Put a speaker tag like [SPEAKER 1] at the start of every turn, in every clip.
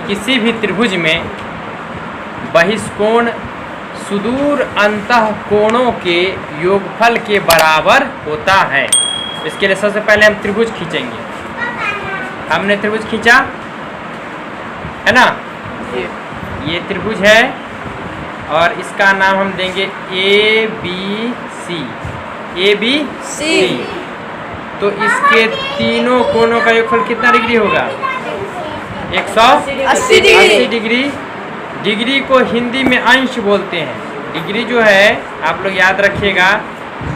[SPEAKER 1] किसी भी त्रिभुज में बहिष्कोण सुदूर अंतः कोणों के योगफल के बराबर होता है। इसके लिए सबसे पहले हम त्रिभुज खींचेंगे। हमने त्रिभुज खींचा है ना, ये त्रिभुज है और इसका नाम हम देंगे A B C. A B C. तो इसके तीनों कोणों का योगफल कितना डिग्री होगा? 180 डिग्री। डिग्री को हिंदी में अंश बोलते हैं। डिग्री जो है आप लोग याद रखिएगा,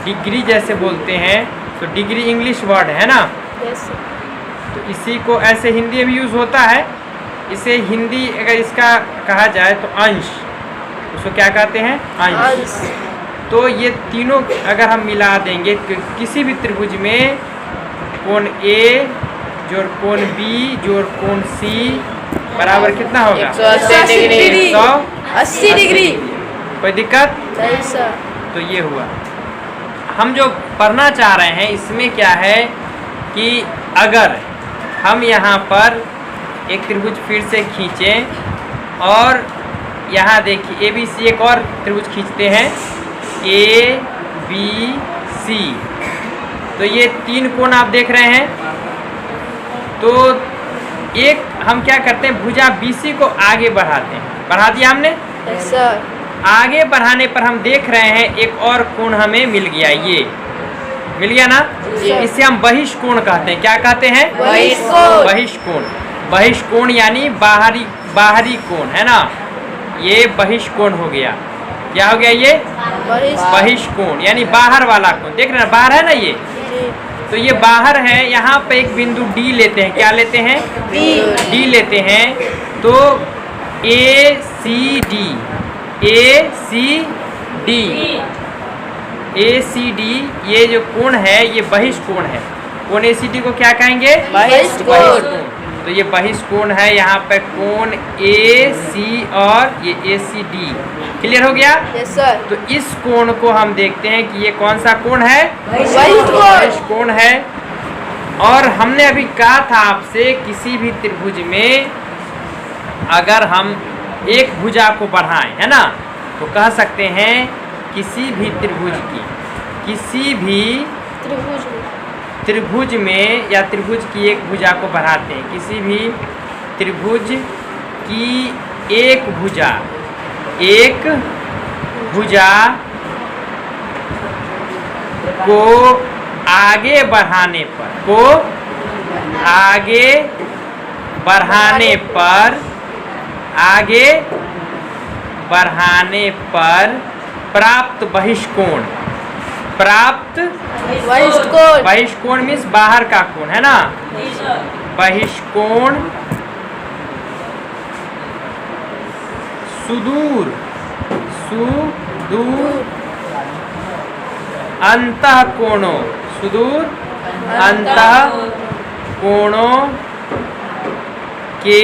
[SPEAKER 1] डिग्री जैसे बोलते हैं तो डिग्री इंग्लिश वर्ड है ना। तो इसी को ऐसे हिंदी में यूज़ होता है। इसे हिंदी अगर इसका कहा जाए तो अंश, उसको क्या कहते हैं? अंश। तो ये तीनों अगर हम मिला देंगे किसी भी त्रिभुज में कोण ए जोड़ कोण बी जोड़ कोण सी बराबर कितना होगा?
[SPEAKER 2] 180 डिग्री।
[SPEAKER 1] कोई दिक्कत
[SPEAKER 2] नहीं सर।
[SPEAKER 1] तो ये हुआ। हम जो पढ़ना चाह रहे हैं इसमें क्या है कि अगर हम यहाँ पर एक त्रिभुज फिर से खींचें और यहाँ देखिए ए बी सी, एक और त्रिभुज खींचते हैं ए बी सी। तो ये तीन कोण आप देख रहे हैं। तो एक हम क्या करते हैं, भुजा BC को आगे बढ़ाते हैं। बढ़ा दिया हमने
[SPEAKER 2] सर।
[SPEAKER 1] आगे बढ़ाने पर हम देख रहे हैं एक और कोण हमें मिल गया, ये मिल गया ना। इसे हम बहिष्कोण कहते हैं। क्या कहते हैं?
[SPEAKER 2] बहिष्कोण।
[SPEAKER 1] बहिष्कोण। बहिष्कोण यानी बाहरी कोण है ना। ये बहिष्कोण हो गया। क्या हो गया? ये बहिष्कोण यानी बाहर वाला कोण। देख रहे हैं बाहर है ना ये। तो ये बाहर है। यहाँ पे एक बिंदु D लेते हैं। क्या लेते हैं? D लेते हैं। तो ACD ये जो कोण है ये बहिष्कोण है। कोण ACD को क्या कहेंगे? बहिष्कोण। तो ये बहिष्कोण है। यहाँ पे कोण AC और ये ACD। क्लियर हो गया?
[SPEAKER 2] Yes sir.
[SPEAKER 1] तो इस कोण को हम देखते हैं कि ये कौन सा कोण है?
[SPEAKER 2] बहिष्कोण
[SPEAKER 1] है। और हमने अभी कहा था आपसे किसी भी त्रिभुज में अगर हम एक भुजा को बढ़ाएं है ना, तो कह सकते हैं किसी भी त्रिभुज की, किसी भी त्रिभुज में या त्रिभुज की एक भुजा को बढ़ाते हैं। किसी भी त्रिभुज की एक भुजा को आगे बढ़ाने पर प्राप्त बहिष्कोण। बहिष्कोण मीन्स बाहर का कोण है ना। बहिष्कोण सुदूर अंतः कोणों के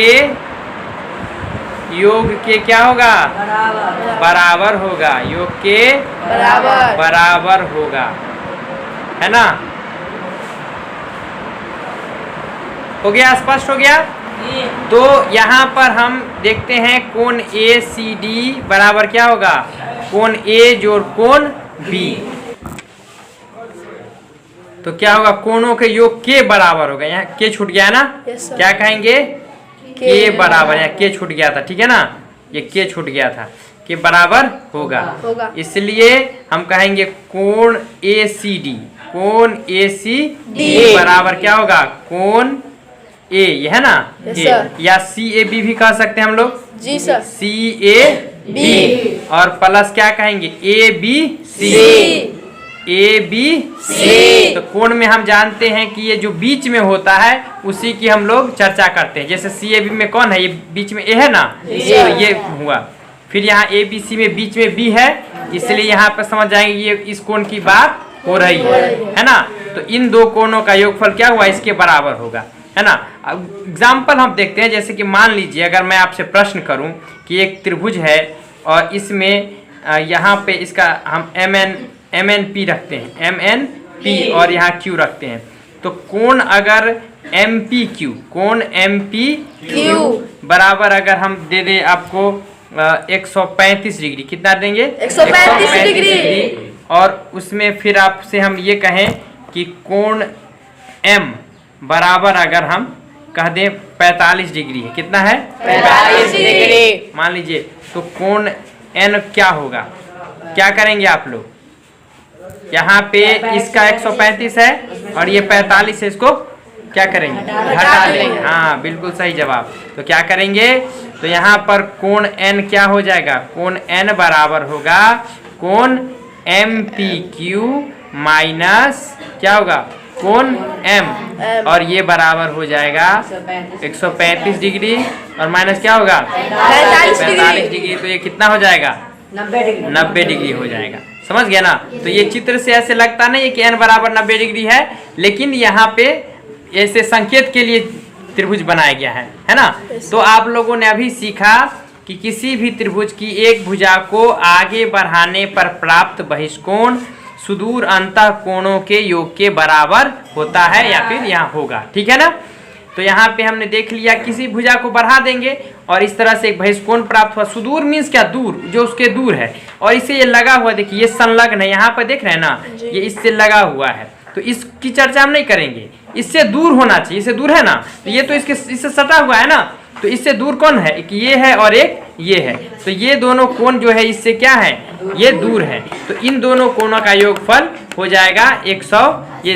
[SPEAKER 1] योग के क्या होगा? बराबर होगा। योग के बराबर होगा, है ना। हो गया? स्पष्ट हो गया? तो यहाँ पर हम देखते हैं कोण ACD बराबर क्या होगा? कोण A जोड़ कोण B। तो क्या होगा? कोणों के योग के बराबर होगा। यहाँ के छूट गया है ना। क्या कहेंगे? के बराबर। यहाँ के छूट गया था, ठीक है ना। ये के छूट गया था, के बराबर होगा। इसलिए हम कहेंगे कोण ACD बराबर क्या होगा? कोण A, ये है ना A, या CAB भी कह सकते हैं हम लोग।
[SPEAKER 2] जी सर।
[SPEAKER 1] CAB और प्लस क्या कहेंगे? ABC। तो कोण में हम जानते हैं कि ये जो बीच में होता है उसी की हम लोग चर्चा करते हैं। जैसे CAB में कौन है? ये बीच में A है ना, तो ये हुआ। फिर यहाँ ABC में बीच में B है, इसलिए यहाँ पर समझ जाएंगे ये इस कोण की बात हो रही है ना। तो इन दो कोणों का योगफल क्या हुआ? इसके बराबर होगा, है ना। एग्जाम्पल हम देखते हैं। जैसे कि मान लीजिए अगर मैं आपसे प्रश्न करूं कि एक त्रिभुज है और इसमें यहाँ पे इसका हम MNP रखते हैं, MNP, और यहाँ Q रखते हैं। तो कोण अगर MPQ, कोण MPQ
[SPEAKER 2] Q
[SPEAKER 1] बराबर अगर हम दे दें आपको 135 डिग्री, कितना देंगे?
[SPEAKER 2] 135 डिग्री।
[SPEAKER 1] और उसमें फिर आपसे हम ये कहें कि कोण M बराबर अगर हम कह दें 45 डिग्री है, कितना है?
[SPEAKER 2] 45 डिग्री।
[SPEAKER 1] मान लीजिए, तो कोण N क्या होगा? क्या करेंगे आप लोग? यहाँ पे इसका 135 है और ये 45 है, इसको क्या करेंगे? घटा देंगे। हाँ, बिल्कुल सही जवाब। तो क्या करेंगे? तो यहाँ पर कोण N क्या हो जाएगा? कोण N बराबर होगा कोण MPQ माइनस क्या होगा? कोण M, और ये बराबर हो जाएगा 135 डिग्री और माइनस क्या होगा? 45 डिग्री। तो ये कितना हो जाएगा? 90 डिग्री हो जाएगा। समझ गया ना? तो ये चित्र से ऐसे लगता नहीं है कि n बराबर 90 डिग्री है, लेकिन यहाँ पे ऐसे संकेत के लिए त्रिभुज बनाया गया है ना? तो आप लोगों ने अभी सीखा कि किसी भी त्रिभुज की एक भुजा को आगे बढ़ाने पर प्राप्त बहिष्कोण सुदूर अंतः कोणों के योग के बराबर होता है या फिर यहाँ होगा। ठीक है ना? तो यहाँ पे हमने देख लिया, किसी भुजा को बढ़ा देंगे और इस तरह से एक बहिष्कोण प्राप्त हुआ। सुदूर मीन्स क्या? दूर, जो उसके दूर है। और इसे ये लगा हुआ, देखिए ये संलग्न है, यहाँ पर देख रहे हैं ना, ये इससे लगा हुआ है। तो इसकी चर्चा हम नहीं करेंगे, इससे दूर होना चाहिए। इससे दूर है ना, तो ये तो इससे सटा हुआ है ना, तो इससे दूर कौन है? एक ये है और एक ये है। तो ये दोनों कोण जो है इससे क्या है? ये दूर है। तो इन दोनों कोणों का योगफल हो जाएगा 100। ये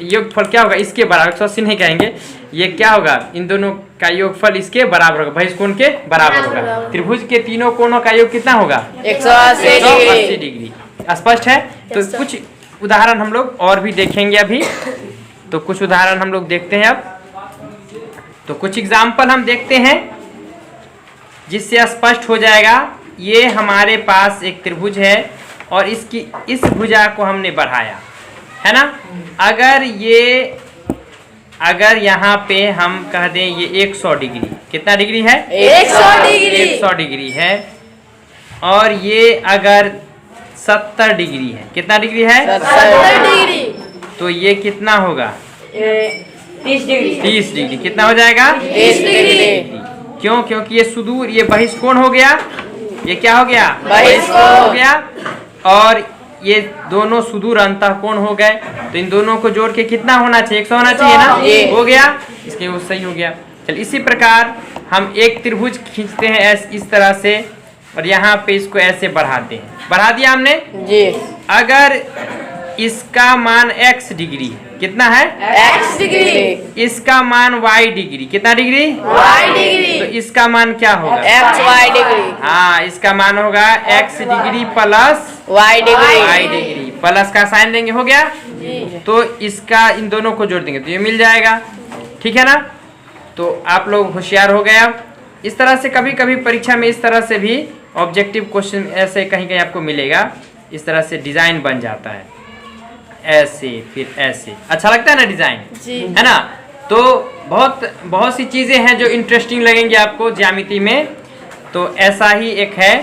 [SPEAKER 1] योगफल क्या होगा? इसके बराबर, 180 नहीं कहेंगे, ये क्या होगा? इन दोनों का योगफल इसके बराबर होगा, बहिष्कोण के बराबर होगा। त्रिभुज के तीनों कोणों का योग कितना होगा?
[SPEAKER 2] 180
[SPEAKER 1] डिग्री। स्पष्ट है? तो कुछ उदाहरण हम लोग और भी देखेंगे अभी। तो कुछ उदाहरण हम लोग देखते हैं अब। तो कुछ एग्जाम्पल हम देखते हैं जिससे स्पष्ट हो जाएगा। ये हमारे पास एक त्रिभुज है और इस भुजा को हमने बढ़ाया है ना। अगर यहाँ पे हम कह दें ये 100 डिग्री, कितना डिग्री है?
[SPEAKER 2] 100 डिग्री।
[SPEAKER 1] 100 डिग्री है। और ये अगर 70 डिग्री है, कितना डिग्री है?
[SPEAKER 2] 70 डिग्री।
[SPEAKER 1] तो ये कितना होगा?
[SPEAKER 2] 30 डिग्री।
[SPEAKER 1] 30 डिग्री। कितना हो जाएगा?
[SPEAKER 2] 30 डिग्री।
[SPEAKER 1] क्यों? क्योंकि ये सुदूर, ये बहिष्कोण हो गया। ये क्या हो गया?
[SPEAKER 2] बहिष्कोण
[SPEAKER 1] हो गया। और ये दोनों सुदूर अंतः कोण हो गए। तो इन दोनों को जोड़ के कितना होना चाहिए? 100 होना चाहिए ना? हो गया, इसके वो सही हो गया। चल, इसी प्रकार हम एक त्रिभुज खींचते हैं इस तरह से, और यहाँ पे इसको ऐसे बढ़ाते हैं। बढ़ा दिया हमने
[SPEAKER 2] जी।
[SPEAKER 1] अगर इसका मान x डिग्री है, कितना है?
[SPEAKER 2] x degree.
[SPEAKER 1] इसका मान y डिग्री, कितना डिग्री?
[SPEAKER 2] y degree.
[SPEAKER 1] तो इसका मान क्या होगा?
[SPEAKER 2] xy degree.
[SPEAKER 1] हाँ, इसका मान होगा x degree plus
[SPEAKER 2] y degree.
[SPEAKER 1] y degree. Plus का साइन देंगे, हो गया। तो इसका इन दोनों को जोड़ देंगे तो ये मिल जाएगा। ठीक है ना? तो आप लोग होशियार हो गए। अब इस तरह से कभी कभी परीक्षा में इस तरह से भी ऑब्जेक्टिव क्वेश्चन ऐसे कहीं कहीं आपको मिलेगा। इस तरह से डिजाइन बन जाता है, ऐसे फिर ऐसे। अच्छा लगता है ना डिजाइन?
[SPEAKER 2] जी।
[SPEAKER 1] है ना? तो बहुत सी चीजें हैं जो इंटरेस्टिंग लगेंगी आपको ज्यामिति में। तो ऐसा ही एक है,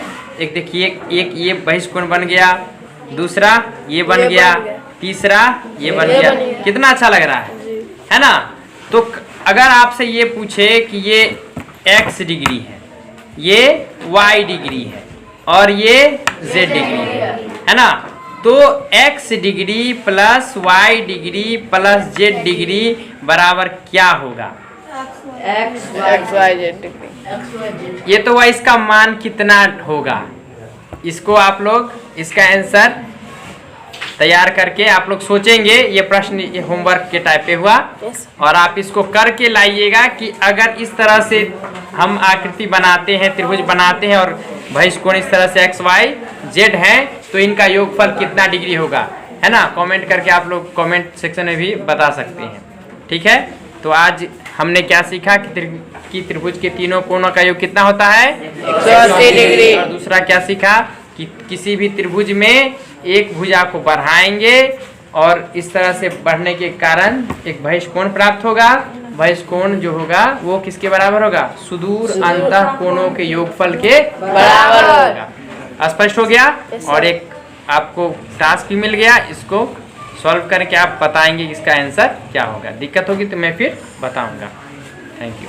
[SPEAKER 1] एक देखिए, एक ये बहिष्कोण बन गया, दूसरा ये बन गया, तीसरा ये बन गया। कितना अच्छा लग रहा है ना? तो अगर आपसे ये पूछे कि ये x डिग्री है, ये y डिग्री है और ये z डिग्री है ना? तो x degree plus y degree plus z degree बराबर क्या होगा?
[SPEAKER 2] xy z degree.
[SPEAKER 1] ये तो वह इसका मान कितना होगा? इसको आप लोग इसका आंसर तैयार करके आप लोग सोचेंगे। ये प्रश्न ये होमवर्क के टाइप पे हुआ, और आप इसको करके लाइएगा कि अगर इस तरह से हम आकृति बनाते हैं, त्रिभुज बनाते हैं और बहिष्कोण इस तरह से x y z है, तो इनका योगफल कितना डिग्री होगा, है ना? कमेंट करके आप लोग कमेंट सेक्शन में भी बता सकते हैं। ठीक है? तो आज हमने क्या सीखा कि त्रिभुज के तीनों कोणों का योग कितना होता है?
[SPEAKER 2] 180 डिग्री।
[SPEAKER 1] और दूसरा क्या सीखा कि किसी भी त्रिभुज में एक भुजा को बढ़ाएंगे और इस तरह से बढ़ने के कारण एक बहिष्कोण प्राप्त होगा। बहिष्कोण जो होगा वो किसके बराबर होगा? सुदूर अंतः कोणों के योगफल के बराबर होगा। स्पष्ट हो गया? और एक आपको टास्क भी मिल गया, इसको सॉल्व करके आप बताएंगे इसका आंसर क्या होगा। दिक्कत होगी तो मैं फिर बताऊंगा। Thank you.